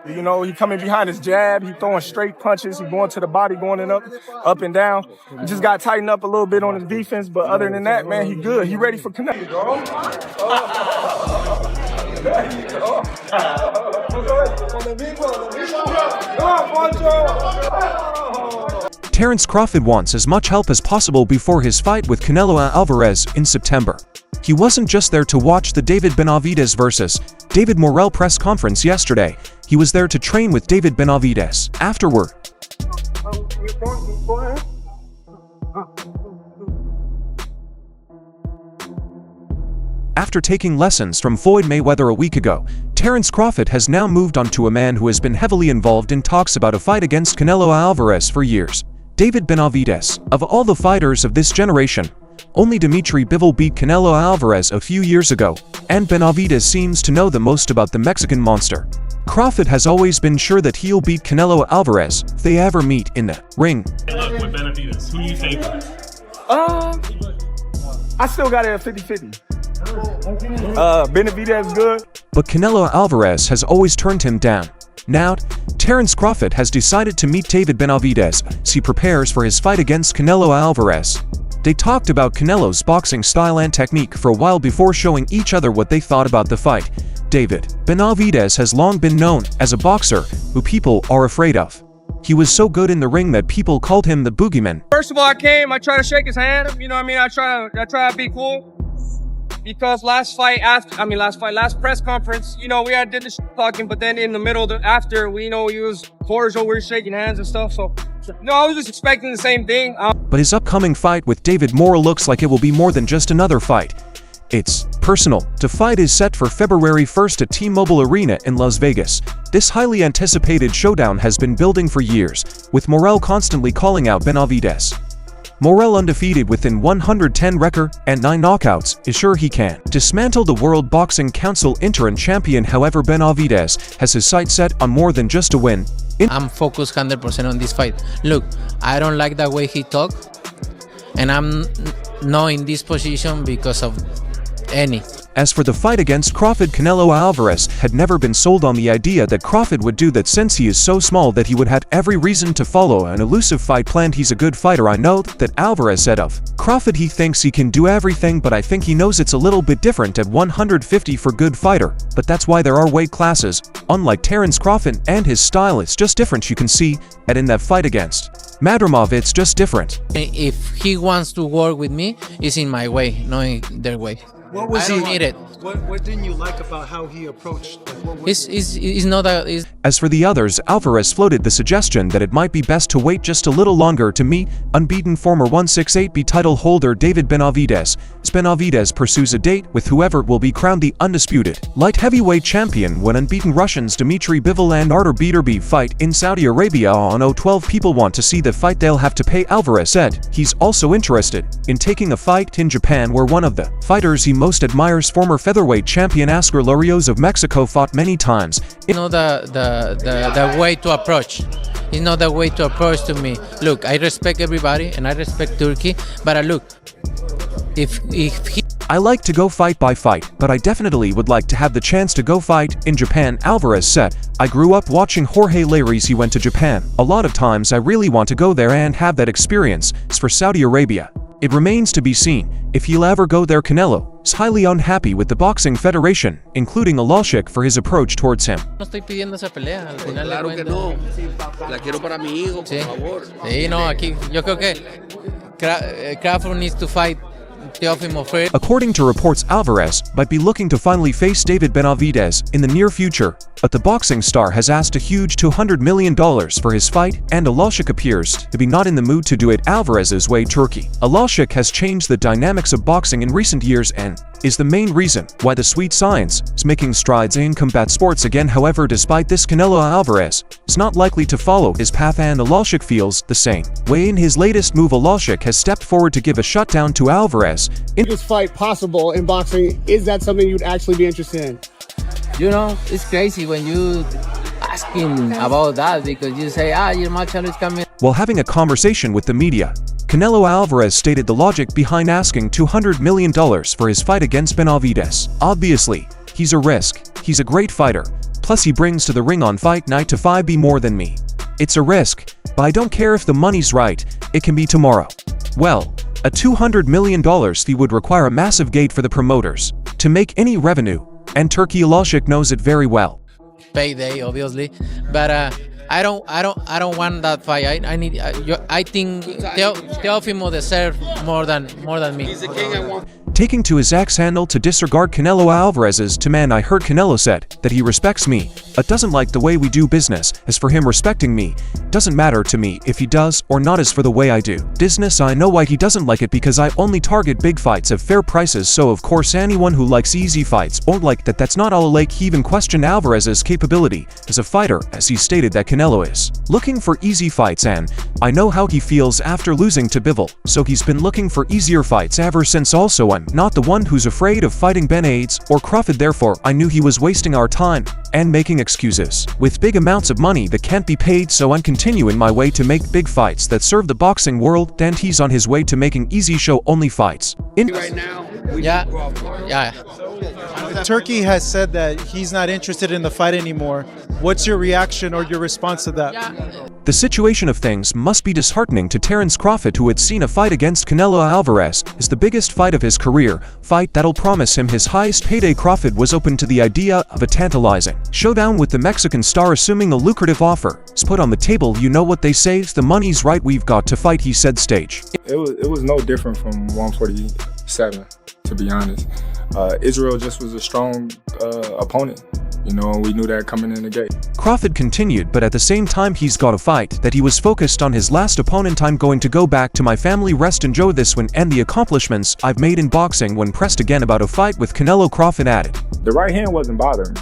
You know, he coming behind his jab, he throwing straight punches, he going to the body, going in up and down. He just got to tighten up a little bit on his defense, but other than that, man, he good. He ready for Canelo. Terence Crawford wants as much help as possible before his fight with Canelo Alvarez in September. He wasn't just there to watch the Benavidez vs. Morell press conference yesterday. He was there to train with Benavidez. Afterward, after taking lessons from Floyd Mayweather a week ago, Terence Crawford has now moved on to a man who has been heavily involved in talks about a fight against Canelo Alvarez for years. Benavidez. Of all the fighters of this generation, only Dimitri Bivol beat Canelo Alvarez a few years ago, and Benavidez seems to know the most about the Mexican monster. Crawford has always been sure that he'll beat Canelo Alvarez if they ever meet in the ring. Look, with Benavidez, who do you favor? I still got it at 50-50. Benavidez good. But Canelo Alvarez has always turned him down. Now, Terence Crawford has decided to meet Benavidez as he prepares for his fight against Canelo Alvarez. They talked about Canelo's boxing style and technique for a while before showing each other what they thought about the fight. Benavidez has long been known as a boxer who people are afraid of. He was so good in the ring that people called him the boogeyman. First of all, I tried to shake his hand, you know what I mean? I try to be cool. Because last press conference, you know, we did the talking, but then in the middle, after, we was cordial, we were shaking hands and stuff, so. No, I was just expecting the same thing. But his upcoming fight with Morell looks like it will be more than just another fight. It's personal. The fight is set for February 1st at T-Mobile Arena in Las Vegas. This highly anticipated showdown has been building for years, with Morell constantly calling out Benavidez. Morell, undefeated within 110 record and 9 knockouts, is sure he can dismantle the World Boxing Council interim champion. However, Benavidez has his sights set on more than just a win. I'm focused 100% on this fight. Look, I don't like the way he talk, and I'm not in this position because of any. As for the fight against Crawford, Canelo Alvarez had never been sold on the idea that Crawford would do that since he is so small that he would have every reason to follow an elusive fight planned. He's a good fighter, I know, that Alvarez said of Crawford. He thinks he can do everything, but I think he knows it's a little bit different at 150 for good fighter, but that's why there are weight classes. Unlike Terence Crawford, and his style is just different. You can see that in that fight against Madrimov, it's just different. If he wants to work with me, it's in my way, not in their way. What was I don't need it. What didn't you like about how he approached? It's not a. As for the others, Alvarez floated the suggestion that it might be best to wait just a little longer to meet unbeaten former 168B title holder Benavidez. Benavidez pursues a date with whoever will be crowned the undisputed light heavyweight champion when unbeaten Russians Dimitri Bivol and Artur Beterbiev fight in Saudi Arabia on 012. People want to see the fight, they'll have to pay. Alvarez said he's also interested in taking a fight in Japan, where one of the fighters he most admires, former featherweight champion Oscar Larios of Mexico, fought many times. It's not the way to approach. It's not the way to approach to me. Look, I respect everybody and I respect Turkey, but look, if he... I like to go fight by fight, but I definitely would like to have the chance to go fight in Japan, Alvarez said. I grew up watching Jorge Larios. He went to Japan. A lot of times I really want to go there and have that experience. As for Saudi Arabia, it remains to be seen if he'll ever go there. Canelo is highly unhappy with the Boxing Federation, including Alalshikh, for his approach towards him. No estoy pidiendo esa pelea, al final Claro que no. La quiero para mi hijo, por favor. Sí, no, aquí yo creo que Crawford needs to fight Teofimo first. According to reports, Alvarez might be looking to finally face Benavidez in the near future, but the boxing star has asked a huge $200 million for his fight, and Alalshikh appears to be not in the mood to do it Alvarez's way. Turki Alalshikh has changed the dynamics of boxing in recent years and is the main reason why the sweet science is making strides in combat sports again. However, despite this, Canelo Alvarez is not likely to follow his path, and Alalshikh feels the same way. In his latest move, Alalshikh has stepped forward to give a shutdown to Alvarez. This fight possible in boxing, is that something you'd actually be interested in? You know, it's crazy when you asking about that, because you say, your match is coming. While having a conversation with the media, Canelo Alvarez stated the logic behind asking $200 million for his fight against Benavidez. Obviously, he's a risk. He's a great fighter. plus he brings to the ring on fight night to 5 more than me. It's a risk, but I don't care if the money's right, it can be tomorrow. Well, a $200 million fee would require a massive gate for the promoters to make any revenue, and Turki Alalshikh knows it very well. Payday, obviously, but I don't want that fight. I think Teofimo deserves more than me. He's the king I want. Taking to his X handle to disregard Canelo Alvarez's demand, I heard Canelo said that he respects me, but doesn't like the way we do business. As for him respecting me, doesn't matter to me if he does or not. As for the way I do business, I know why he doesn't like it, because I only target big fights at fair prices, so of course anyone who likes easy fights won't like that. That's not all. He even questioned Alvarez's capability as a fighter, as he stated that Canelo is looking for easy fights, and I know how he feels after losing to Bivol, so he's been looking for easier fights ever since. Also, I'm not the one who's afraid of fighting Benavidez or Crawford, therefore I knew he was wasting our time and making excuses with big amounts of money that can't be paid, so I'm continuing my way to make big fights that serve the boxing world, and he's on his way to making easy show-only fights. Right now, Yeah. Turki has said that he's not interested in the fight anymore. What's your reaction or your response to that? The situation of things must be disheartening to Terence Crawford, who had seen a fight against Canelo Alvarez as the biggest fight of his career, fight that'll promise him his highest payday. Crawford was open to the idea of a tantalizing showdown with the Mexican star, assuming a lucrative offer is put on the table. You know what they say, if the money's right, we've got to fight, he said stage. It was no different from 147, to be honest. Israel just was a strong opponent, you know, and we knew that coming in the gate. Crawford continued, but at the same time he's got a fight that he was focused on his last opponent. I'm going to go back to my family, rest, enjoy this one, and the accomplishments I've made in boxing. When pressed again about a fight with Canelo, Crawford added, The right hand wasn't bothering me.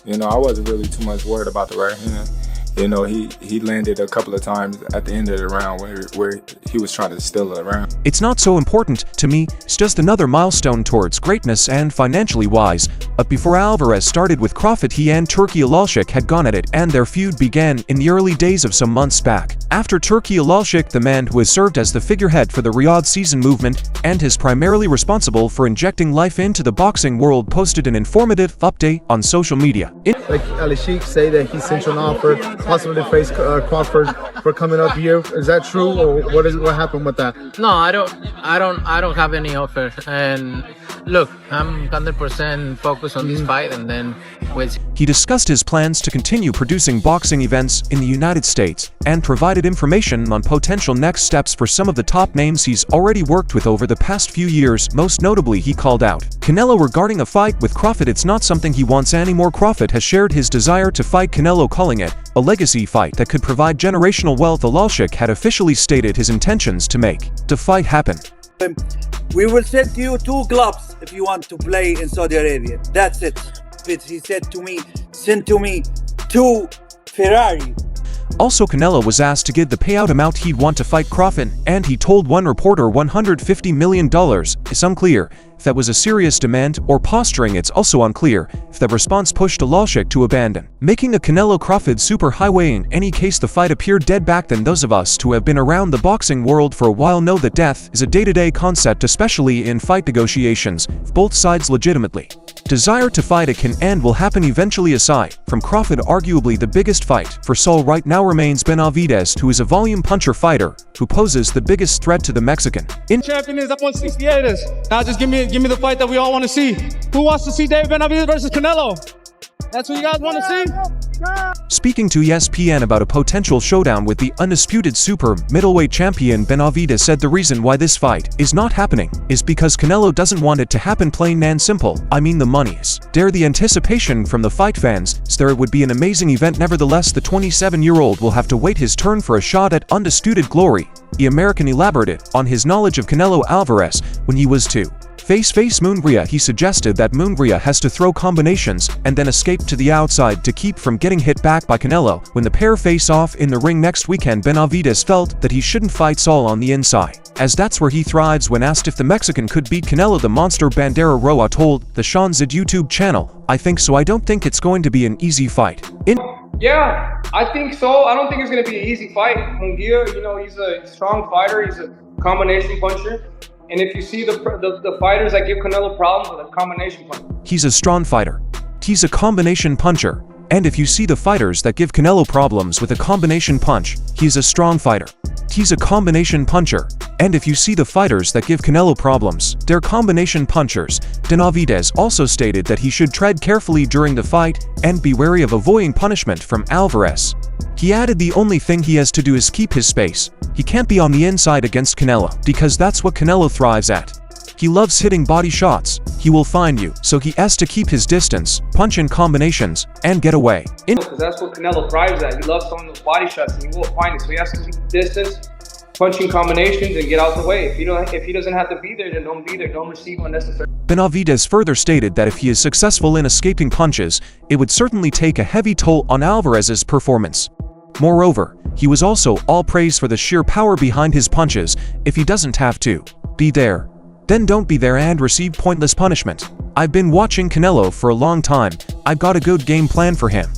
You know, I wasn't really too much worried about the right hand. You know, he landed a couple of times at the end of the round where he was trying to steal it around. It's not so important to me, it's just another milestone towards greatness and financially wise. But before Alvarez started with Crawford, he and Turki Alalshikh had gone at it, and their feud began in the early days of some months back. After Turki Alalshikh, the man who has served as the figurehead for the Riyadh season movement and is primarily responsible for injecting life into the boxing world, posted an informative update on social media. Like Alalshikh say that he sent you an offer, possibly face Crawford for coming up here. Is that true, or what happened with that? No, I don't have any offer. And look, I'm 100% focused on this fight, and then we'll see. He discussed his plans to continue producing boxing events in the United States and provided information on potential next steps for some of the top names he's already worked with over the past few years. Most notably, he called out Canelo regarding a fight with Crawford. It's not something he wants anymore. Crawford has shared his desire to fight Canelo, calling it a legacy fight that could provide generational wealth. Alalshikh had officially stated his intentions to make the fight happen. We will send you 2 gloves if you want to play in Saudi Arabia. That's it. He said to me, send to me 2 Ferrari. Also, Canelo was asked to give the payout amount he'd want to fight Crawford, and he told one reporter $150 million. It's unclear if that was a serious demand or posturing. It's also unclear if the response pushed Alalshikh to abandon making a Canelo-Crawford super highway. In any case, the fight appeared dead back then. Those of us who have been around the boxing world for a while know that death is a day-to-day concept, especially in fight negotiations. If both sides legitimately desire to fight, it can and will happen eventually. Aside from Crawford, arguably the biggest fight for Saul right now remains Benavidez, who is a volume puncher fighter who poses the biggest threat to the Mexican. Champion is up on 68ers. Now just give me the fight that we all want to see. Who wants to see David Benavidez versus Canelo? That's what you guys want to see? Speaking to ESPN about a potential showdown with the undisputed super middleweight champion, Benavidez said the reason why this fight is not happening is because Canelo doesn't want it to happen, plain and simple. I mean, the money's there, the anticipation from the fight fans is there. It would be an amazing event. Nevertheless, the 27-year-old will have to wait his turn for a shot at undisputed glory. The American elaborated on his knowledge of Canelo Alvarez when he was to face Munguia. He suggested that Munguia has to throw combinations and then escape to the outside to keep from getting hit back by Canelo. When the pair face off in the ring next weekend, Benavidez felt that he shouldn't fight Saul on the inside, as that's where he thrives. When asked if the Mexican could beat Canelo, the monster Bandera Roa told the Sean Zid YouTube channel, "I think so. I don't think it's going to be an easy fight." Yeah, I think so. I don't think it's going to be an easy fight. Munguia, you know, he's a strong fighter. He's a combination puncher. And if you see the fighters that give Canelo problems with a combination punch. He's a strong fighter. He's a combination puncher. And if you see the fighters that give Canelo problems with a combination punch, he's a strong fighter. He's a combination puncher. And if you see the fighters that give Canelo problems, they're combination punchers. Benavidez also stated that he should tread carefully during the fight and be wary of avoiding punishment from Alvarez. He added the only thing he has to do is keep his space. He can't be on the inside against Canelo, because that's what Canelo thrives at. He loves hitting body shots. He will find you, so he has to keep his distance, punch in combinations, and get away. Because that's what Canelo thrives at. He loves throwing those body shots, and he will find it. So he has to keep the distance, punching combinations, and get out the way. If he doesn't have to be there, then don't be there. Don't receive unnecessary. Benavidez further stated that if he is successful in escaping punches, it would certainly take a heavy toll on Alvarez's performance. Moreover, he was also all praise for the sheer power behind his punches. If he doesn't have to be there, then don't be there and receive pointless punishment. I've been watching Canelo for a long time. I've got a good game plan for him.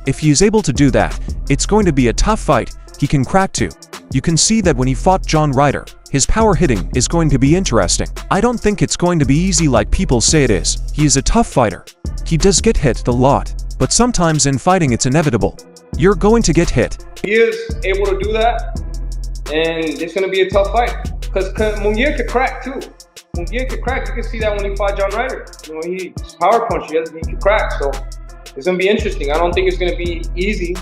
If he is able to do that, it's going to be a tough fight. He can crack too. You can see that when he fought John Ryder, his power hitting is going to be interesting. I don't think it's going to be easy like people say it is. He is a tough fighter. He does get hit a lot, but sometimes in fighting it's inevitable. You're going to get hit. He is able to do that, and it's going to be a tough fight. Because Munguia could crack too. Munguia could crack. You can see that when he fought John Ryder. You know, he's power punch. He could crack. So it's going to be interesting. I don't think it's going to be easy,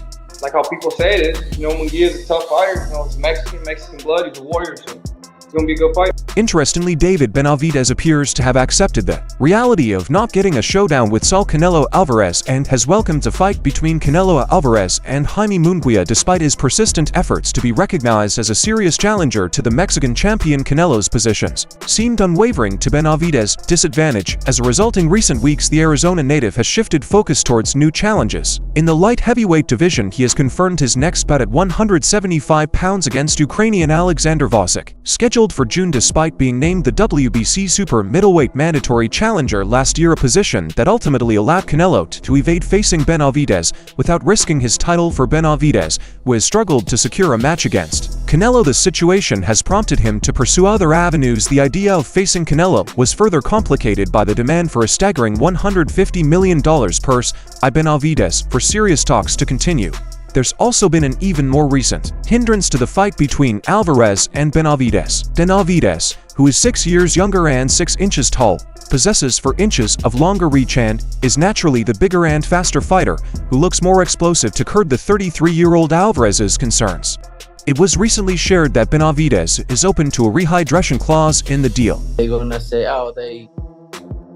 like how people say it is. You know, Munguia is a tough fighter. You know, it's Mexican blood. He's a warrior. So it's going to be a good fight. Interestingly, David Benavidez appears to have accepted the reality of not getting a showdown with Saul Canelo Alvarez and has welcomed a fight between Canelo Alvarez and Jaime Munguia despite his persistent efforts to be recognized as a serious challenger to the Mexican champion. Canelo's positions seemed unwavering to Benavidez's disadvantage. As a result, in recent weeks, the Arizona native has shifted focus towards new challenges. In the light heavyweight division, he has confirmed his next bout at 175 pounds against Ukrainian Alexander Vasek, scheduled for June despite being named the WBC super middleweight mandatory challenger last year, a position that ultimately allowed Canelo to evade facing Benavidez without risking his title for Benavidez, who has struggled to secure a match against Canelo. The situation has prompted him to pursue other avenues. The idea of facing Canelo was further complicated by the demand for a staggering $150 million purse by Benavidez for serious talks to continue. There's also been an even more recent hindrance to the fight between Alvarez and Benavidez. Benavidez, who is 6 years younger and 6 inches tall, possesses 4 inches of longer reach and is naturally the bigger and faster fighter, who looks more explosive to curb the 33-year-old Alvarez's concerns. It was recently shared that Benavidez is open to a rehydration clause in the deal. They're gonna say, oh, they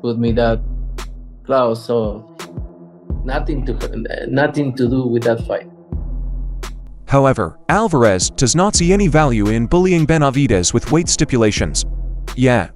put me that clause, so nothing to do with that fight. However, Alvarez does not see any value in bullying Benavidez with weight stipulations. Yeah,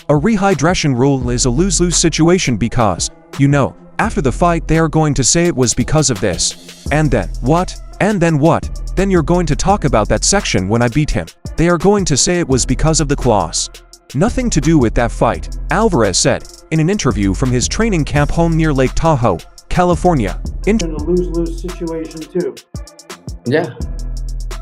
a rehydration rule is a lose-lose situation because, you know, after the fight they are going to say it was because of this. And then what? And then what? Then you're going to talk about that section when I beat him. They are going to say it was because of the clause. Nothing to do with that fight, Alvarez said in an interview from his training camp home near Lake Tahoe, California. In a lose-lose situation too. Yeah,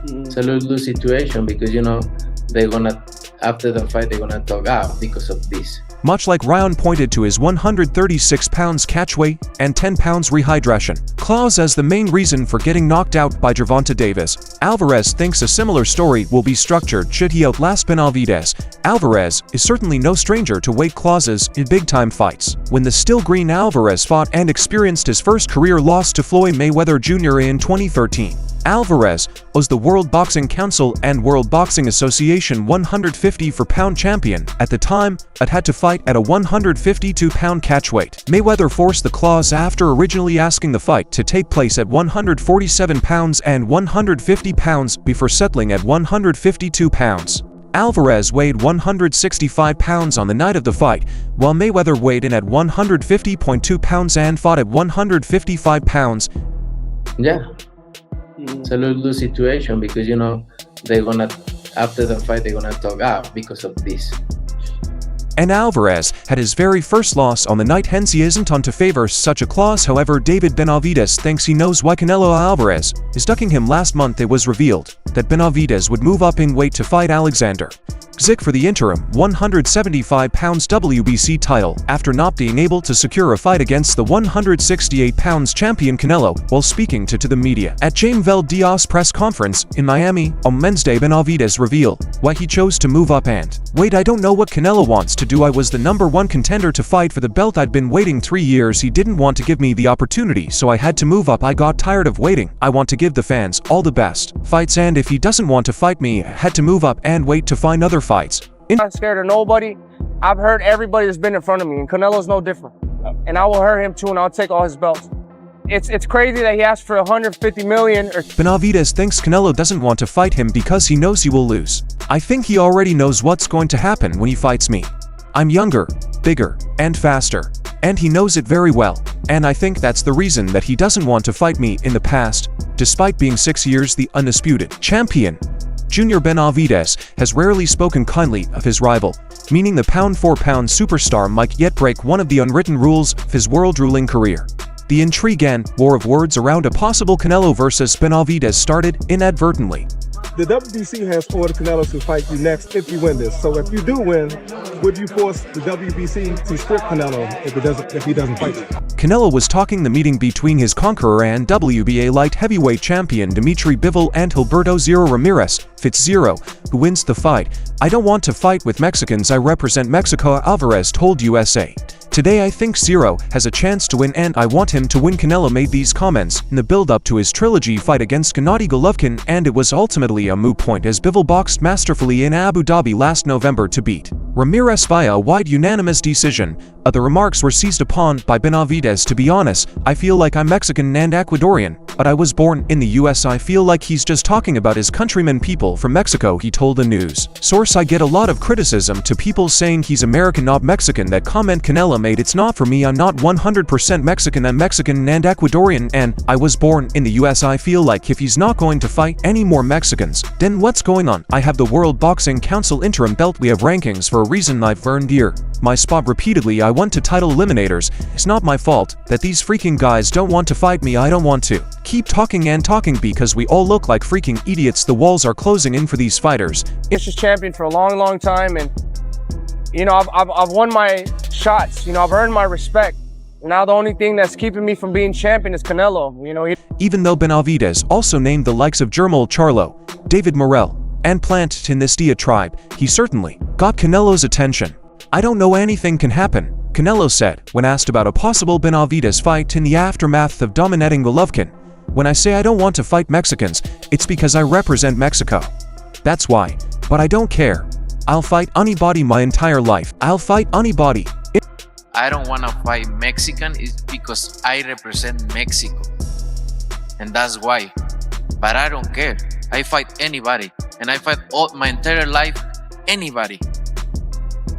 it's a lose-lose situation because, you know, they're gonna, after the fight, they're gonna talk out because of this. Much like Ryan pointed to his 136 pounds catch weight and 10 pounds rehydration clause as the main reason for getting knocked out by Gervonta Davis, Alvarez thinks a similar story will be structured should he outlast Benavidez. Alvarez is certainly no stranger to weight clauses in big-time fights. When the still green Alvarez fought and experienced his first career loss to Floyd Mayweather Jr. in 2013, Alvarez was the World Boxing Council and World Boxing Association 154-pound champion. At the time, it had to fight at a 152-pound catchweight. Mayweather forced the clause after originally asking the fight to take place at 147 pounds and 150 pounds before settling at 152 pounds. Alvarez weighed 165 pounds on the night of the fight, while Mayweather weighed in at 150.2 pounds and fought at 155 pounds. Yeah. It's a lose-lose situation because, you know, they're gonna, after the fight, they're gonna talk out because of this. And Alvarez had his very first loss on the night, hence he isn't on to favor such a clause. However, David Benavidez thinks he knows why Canelo Alvarez is ducking him. Last month it was revealed that Benavidez would move up in weight to fight Alexander. Alalshikh for the interim 175-pounds WBC title after not being able to secure a fight against the 168-pounds champion Canelo while speaking to the media. At Jaime Diaz's press conference in Miami on Wednesday, Benavidez revealed why he chose to move up and, "Wait, I don't know what Canelo wants to do. I was the #1 contender to fight for the belt. I'd been waiting 3 years. He didn't want to give me the opportunity, so I had to move up. I got tired of waiting. I want to give the fans all the best fights, and if he doesn't want to fight me, I had to move up and wait to find other fights." I'm not scared of nobody. I've hurt everybody that's been in front of me, and Canelo's no different. And I will hurt him too, and I'll take all his belts. It's crazy that he asked for 150 million. Benavidez thinks Canelo doesn't want to fight him because he knows he will lose. "I think he already knows what's going to happen when he fights me. I'm younger, bigger, and faster. And he knows it very well. And I think that's the reason that he doesn't want to fight me in the past." Despite being 6 years the undisputed champion, Junior Benavidez has rarely spoken kindly of his rival, meaning the pound-for-pound superstar might yet break one of the unwritten rules of his world-ruling career. The intrigue and war of words around a possible Canelo versus Benavidez started inadvertently. The WBC has ordered Canelo to fight you next if you win this. So if you do win, would you force the WBC to strip Canelo if he doesn't fight you? Canelo was talking the meeting between his conqueror and WBA light heavyweight champion Dimitri Bivol and Gilberto Zero Ramirez, Fitz Zero, who wins the fight. "I don't want to fight with Mexicans. I represent Mexico," Alvarez told USA Today. "I think Zero has a chance to win and I want him to win." Canelo made these comments in the build-up to his trilogy fight against Gennady Golovkin, and it was ultimately a moot point as Bivol boxed masterfully in Abu Dhabi last November to beat Ramirez via a wide unanimous decision. The remarks were seized upon by Benavidez. "To be honest, I feel like I'm Mexican and Ecuadorian, but I was born in the US. I feel like he's just talking about his countrymen people from Mexico," he told the news source. "I get a lot of criticism to people saying he's American not Mexican. That comment Canelo made, it's not for me. I'm not 100% Mexican. I'm Mexican and Ecuadorian, and I was born in the US. I feel like if he's not going to fight any more Mexicans, then what's going on? I have the World Boxing Council interim belt. We have rankings for a reason. I've earned my spot repeatedly. I went to title eliminators. It's not my fault that these freaking guys don't want to fight me. I don't want to keep talking and talking because we all look like freaking idiots. The walls are closing in for these fighters." He's just champion for a long time, and you know, I've won my shots. You know, I've earned my respect. Now the only thing that's keeping me from being champion is Canelo. You know, even though Benavidez also named the likes of Jermall Charlo, David-Morell, and Plant in this diatribe, he certainly got Canelo's attention. "I don't know, anything can happen," Canelo said when asked about a possible Benavidez fight in the aftermath of dominating Golovkin. "When I say I don't want to fight Mexicans, it's because I represent Mexico. That's why. But I don't care. I'll fight anybody my entire life. I'll fight anybody." I don't want to fight Mexican is because I represent Mexico. And that's why. But I don't care. I fight anybody. And I fight all my entire life, anybody.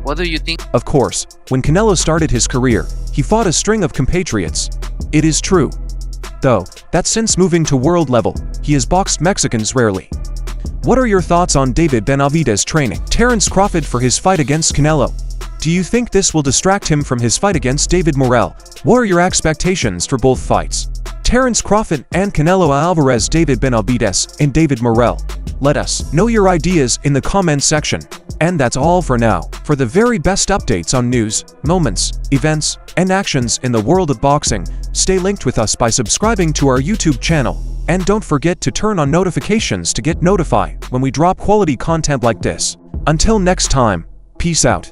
What do you think? Of course, when Canelo started his career, he fought a string of compatriots. It is true, though, that since moving to world level, he has boxed Mexicans rarely. What are your thoughts on David Benavidez training Terence Crawford for his fight against Canelo? Do you think this will distract him from his fight against David-Morell? What are your expectations for both fights? Terence Crawford and Canelo Alvarez, David Benavidez and David-Morell. Let us know your ideas in the comments section. And that's all for now. For the very best updates on news, moments, events, and actions in the world of boxing, stay linked with us by subscribing to our YouTube channel. And don't forget to turn on notifications to get notified when we drop quality content like this. Until next time, peace out.